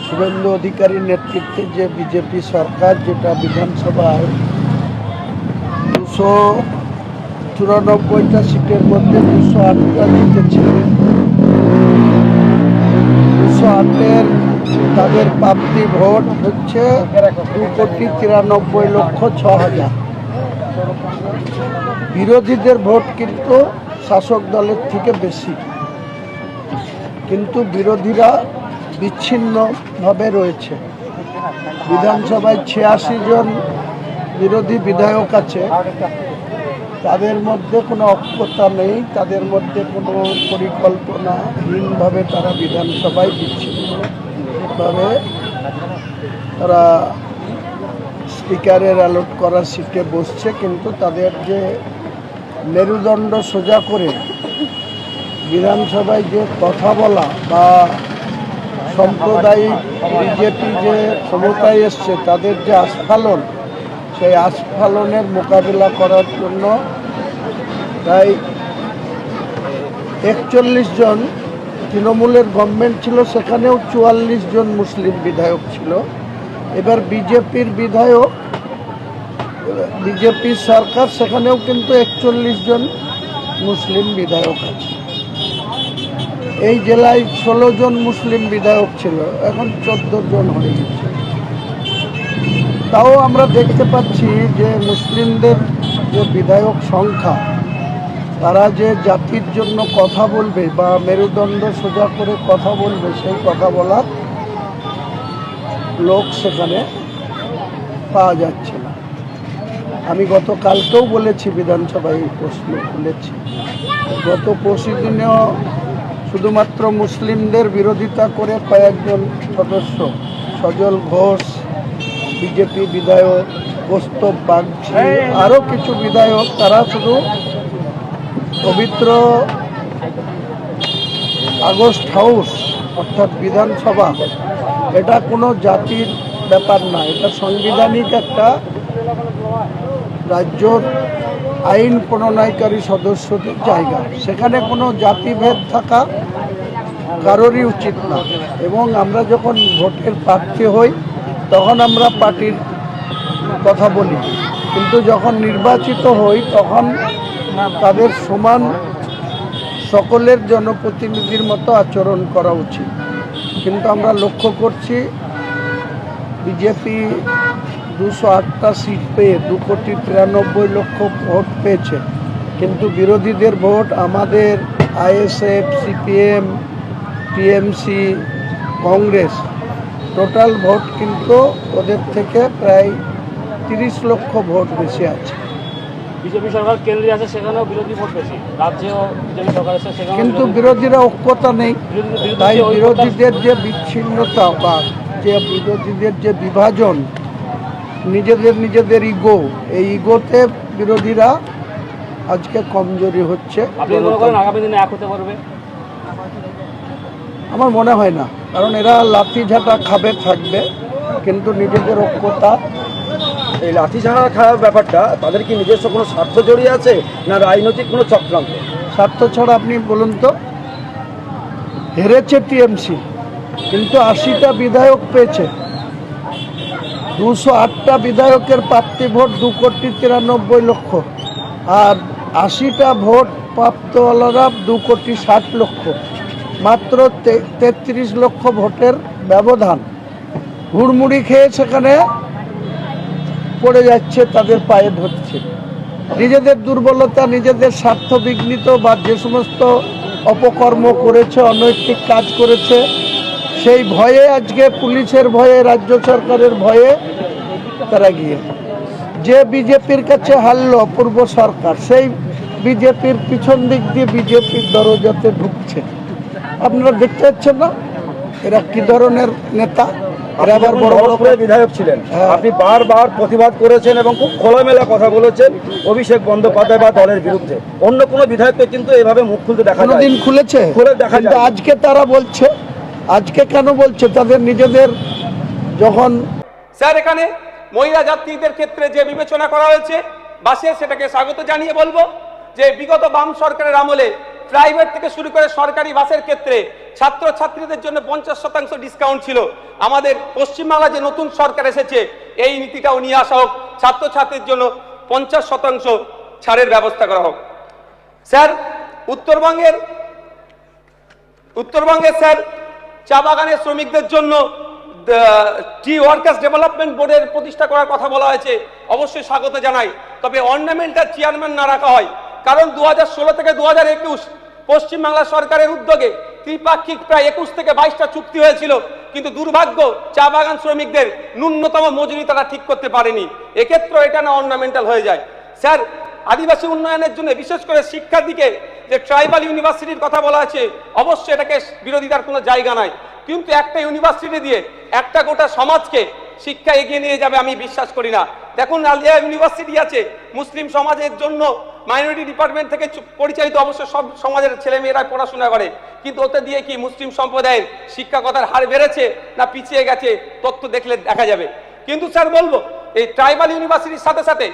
শুভেন্দু অধিকারীর নেতৃত্বে যে বিজেপি সরকার, যেটা বিধানসভায় 294টা সিটের মধ্যে 208টা জিতেছে। 208-এর তাদের প্রাপ্তি ভোট হচ্ছে 2,93,06,000। বিরোধীদের ভোট কিন্তু শাসক দলের থেকে বেশি, কিন্তু বিরোধীরা বিচ্ছিন্নভাবে রয়েছে। বিধানসভায় 86 জন বিরোধী বিধায়ক আছে, তাদের মধ্যে কোনো ঐক্যতা নেই, তাদের মধ্যে কোনো পরিকল্পনাহীনভাবে তারা বিধানসভায় বিচ্ছিন্নভাবে তারা স্পিকারের অ্যালট করা সিটে বসছে। কিন্তু তাদের যে মেরুদণ্ড সোজা করে বিধানসভায় যে কথা বলা বা সাম্প্রদায়িক বিজেপি যে ক্ষমতায় এসছে তাদের যে আস্ফালন, সেই আস্ফালনের মোকাবিলা করার জন্য প্রায় 41 জন তৃণমূলের গভর্নমেন্ট ছিল, সেখানেও 44 জন মুসলিম বিধায়ক ছিল। এবার বিজেপির সরকার, সেখানেও কিন্তু 41 জন মুসলিম বিধায়ক আছে। এই জেলায় 16 জন মুসলিম বিধায়ক ছিল, এখন 14 জন হয়ে গেছে। তাও আমরা দেখতে পাচ্ছি যে মুসলিমদের যে বিধায়ক সংখ্যা, তারা যে জাতির জন্য কথা বলবে বা মেরুদণ্ড সোজা করে কথা বলবে, সেই কথা বলার লোক সেখানে পাওয়া যাচ্ছে না। আমি গতকালকেও বলেছি, বিধানসভায় প্রশ্ন তুলেছি, গত পরশু দিনেও শুধুমাত্র মুসলিমদের বিরোধিতা করে কয়েকজন সদস্য, সজল ঘোষ বিজেপি বিধায়ক, কৌস্তব বাগচি, আরও কিছু বিধায়ক, তারা শুধু পবিত্র আগস্ট হাউস অর্থাৎ বিধানসভা, এটা কোনো জাতির ব্যাপার না, এটা সাংবিধানিক একটা রাজ্যর আইন প্রণয়নকারী সদস্যদের জায়গা। সেখানে কোনো জাতিভেদ থাকা কারোরই উচিত না। এবং আমরা যখন ভোটের প্রার্থী হই তখন আমরা পার্টির কথা বলি, কিন্তু যখন নির্বাচিত হই তখন তাদের সমান সকলের জনপ্রতিনিধির মতো আচরণ করা উচিত। কিন্তু আমরা লক্ষ্য করছি বিজেপি 208টা সিট পেয়ে 2,93,00,000 ভোট পেয়েছে, কিন্তু বিরোধীদের ভোট আমাদের ISF, CPM, TMC, Congress total vote কিন্তু ওদের থেকে প্রায় 30 লক্ষ ভোট বেশি আছে। বিজেপি সরকার কেন্দ্রে আছে, সেখানেও বিরোধী ভোট বেশি, রাজ্যেও বিজেপি সরকার আছে সেখানে, কিন্তু বিরোধীরা ঐক্যতা নেই। তাই বিরোধীদের যে বিচ্ছিন্নতা বা যে বিরোধীদের যে বিভাজন, নিজেদের ইগো, এই ইগোতে বিরোধীরা আজকে কমজোরি হচ্ছে। আপনি মনে করেন আগামী দিনে এক হতে পারবে? আমার মনে হয় না, কারণ এরা লাঠিঝাঁটা খাবে থাকবে, কিন্তু নিজেদের ঐক্যতা। এই লাঠিঝাঁটা খাওয়ার ব্যাপারটা তাদের কি নিজস্ব কোনো স্বার্থ জড়িয়ে আছে, না রাজনৈতিক কোনো চক্রান্ত? স্বার্থ ছাড়া আপনি বলুন তো, হেরেছে টিএমসি, কিন্তু 80টা বিধায়ক পেয়েছে। 208টা বিধায়কের প্রাপ্তি ভোট 2,93,00,000, আর 80টা ভোট প্রাপ্তওয়ালারা 2,60,00,000। মাত্র 33 লক্ষ ভোটের ব্যবধান। হুড়মুড়ি খেয়ে সেখানে পড়ে যাচ্ছে, তাদের পায়ে ধরছে। নিজেদের দুর্বলতা, নিজেদের স্বার্থ বিঘ্নিত বা যে সমস্ত অপকর্ম করেছে, অনৈতিক কাজ করেছে, সেই ভয়ে আজকে পুলিশের ভয়ে, রাজ্য সরকারের ভয়ে তারা গিয়ে যে বিজেপির কাছে হারলো পূর্ব সরকার, সেই বিজেপির পিছন দিক দিয়ে বিজেপির দরজাতে ঢুকছে। আপনারা দেখতে পাচ্ছেন না এরা কি ধরনের নেতা? এরা আবার বড় বড় বিধায়ক ছিলেন, আপনি বারবার প্রতিবাদ করেছেন এবং খুব খোলামেলা কথা বলেছেন অভিষেক বন্দ্যোপাধ্যায় বা দলের বিরুদ্ধে। অন্য কোনো বিধায়ককে কিন্তু এভাবে মুখ খুলতে দেখা যায়? কোনোদিন খুলেছে? কিন্তু আজকে তারা বলছে, আজকে কেন বলছে? তাদের নিজেদের যখন স্যার এখানে মহিলা যাত্রীদের ক্ষেত্রে যে বিবেচনা করা হয়েছে বাসে, সেটাকে স্বাগত জানিয়ে বলবো যে বিগত বাম সরকারের আমলে প্রাইভেট থেকে শুরু করে সরকারি বাসের ক্ষেত্রে ছাত্রছাত্রীদের জন্য 50% ডিসকাউন্ট ছিল। আমাদের পশ্চিমবাংলা যে নতুন সরকার এসেছে এই নীতিটাও নিয়ে আসা হোক, ছাত্রছাত্রীর জন্য 50% ছাড়ের ব্যবস্থা করা হোক। স্যার উত্তরবঙ্গের স্যার চা বাগানের শ্রমিকদের জন্য টি ওয়ার্কার্স ডেভেলপমেন্ট বোর্ডের প্রতিষ্ঠা করার কথা বলা হয়েছে, অবশ্যই স্বাগত জানাই। তবে অর্নামেন্টাল চেয়ারম্যান না রাখা হয়, কারণ 2016 থেকে 2021 পশ্চিমবাংলা সরকারের উদ্যোগে ত্রিপাক্ষিক প্রায় 21 থেকে 22টা চুক্তি হয়েছিল, কিন্তু দুর্ভাগ্য চা বাগান শ্রমিকদের ন্যূনতম মজুরি তারা ঠিক করতে পারেনি। এক্ষেত্রে এটা না অর্নামেন্টাল হয়ে যায়। স্যার আদিবাসী উন্নয়নের জন্য বিশেষ করে শিক্ষার দিকে যে ট্রাইবাল ইউনিভার্সিটির কথা বলা আছে, অবশ্যই এটাকে বিরোধিতার কোনো জায়গা নাই, কিন্তু একটা ইউনিভার্সিটি দিয়ে একটা গোটা সমাজকে শিক্ষা এগিয়ে নিয়ে যাবে আমি বিশ্বাস করি না। দেখুন আলিয়া ইউনিভার্সিটি আছে মুসলিম সমাজের জন্য, মাইনরিটি ডিপার্টমেন্ট থেকে পরিচালিত, অবশ্য সব সমাজের ছেলে মেয়েরা পড়াশোনা করে, কিন্তু ওতে দিয়ে কি মুসলিম সম্প্রদায়ের শিক্ষকতার হার বেড়েছে না পিছিয়ে গেছে তথ্য দেখলে দেখা যাবে। কিন্তু স্যার বলবো এই ট্রাইবাল ইউনিভার্সিটির সাথে সাথে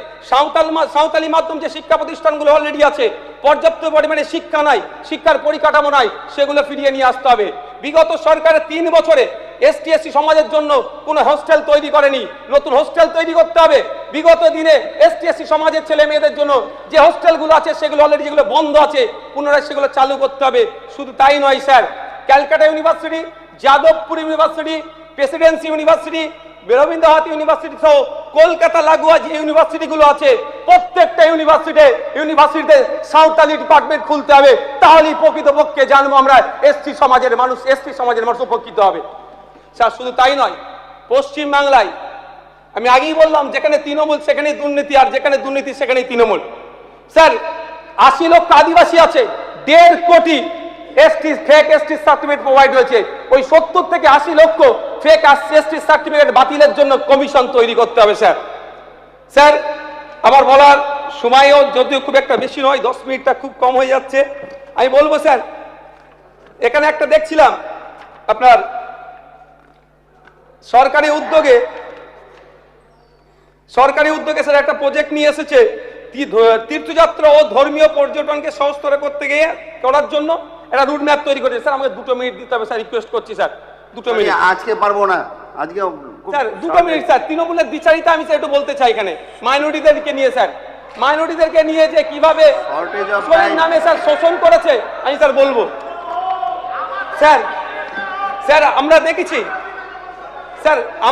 সাঁওতালি মাধ্যম যে শিক্ষা প্রতিষ্ঠানগুলো অলরেডি আছে, পর্যাপ্ত পরিমাণে শিক্ষা নাই, শিক্ষার পরিকাঠামো নাই, সেগুলো ফিরিয়ে নিয়ে আসতে হবে। বিগত সরকারের 3 বছরে এসটি এসসি সমাজের জন্য কোনো হোস্টেল তৈরি করেনি, নতুন হোস্টেল তৈরি করতে হবে। বিগত দিনে এসটি এসসি সমাজের ছেলে মেয়েদের জন্য যে হোস্টেলগুলো আছে সেগুলো অলরেডি যেগুলো বন্ধ আছে পুনরায় সেগুলো চালু করতে হবে। শুধু তাই নয় sir, Calcutta university, Jadavpur university, Presidency university, Rabindranath university সহ কলকাতা লাগোয়া যে ইউনিভার্সিটিগুলো আছে প্রত্যেকটা ইউনিভার্সিটিতে সাঁওতালি ডিপার্টমেন্ট খুলতে হবে, তাহলেই প্রকৃতপক্ষে জানবো আমরা এসটি সমাজের মানুষ উপকৃত হবে। স্যার শুধু তাই নয়, পশ্চিমবাংলায় আমি আগেই বললাম যেখানে তৃণমূল সেখানেই দুর্নীতি, আর যেখানে দুর্নীতি সেখানেই তৃণমূল। স্যার 80 লক্ষ আদিবাসী আছে, 1.5 কোটি ফেক এসটি সার্টিফিকেট প্রোভাইড হয়েছে। ওই 70 থেকে 80 লক্ষ ফেক এসটি সার্টিফিকেট বাতিলের জন্য কমিশন তৈরি করতে হবে। স্যার আমার বলার সময়ও যদিও খুব একটা বেশি নয়, 10 মিনিটটা খুব কম হয়ে যাচ্ছে। আমি বলবো স্যার, এখানে একটা দেখছিলাম আপনার সরকারি উদ্যোগে স্যার একটা প্রজেক্ট নিয়ে এসেছে তীর্থযাত্রা ও ধর্মীয় পর্যটনকে সহজতর করার জন্য একটা রুট ম্যাপ তৈরি করেছে। স্যার আমাকে 2 মিনিট দিতে হবে স্যার, রিকোয়েস্ট করছি স্যার 2 মিনিট। আজকে পারবো না, আজকে স্যার 2 মিনিট স্যার। তৃণমূলের বিচারিতা আমি স্যার একটু বলতে চাই এখানে মাইনরিটিদেরকে নিয়ে, স্যার মাইনরিটিদেরকে নিয়ে যে কিভাবে নামে স্যার শোষণ করেছে আমি স্যার বলবো। স্যার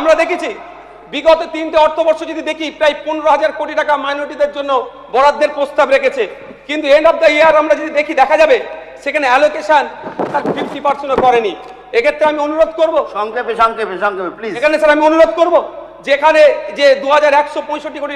আমরা দেখেছি বিগত 3টে অর্থবর্ষ যদি দেখি প্রায় 15,000 কোটি টাকা মাইনরিটিদের জন্য বরাদ্দের প্রস্তাব রেখেছে, কিন্তু এন্ড অফ দ্য ইয়ার আমরা যদি দেখি দেখা যাবে সেখানে অ্যালোকেশন 50% করেনি। এক্ষেত্রে আমি অনুরোধ করব সংক্ষেপে প্লিজ, এখানে স্যার আমি অনুরোধ করব যেখানে যে 2165 কোটি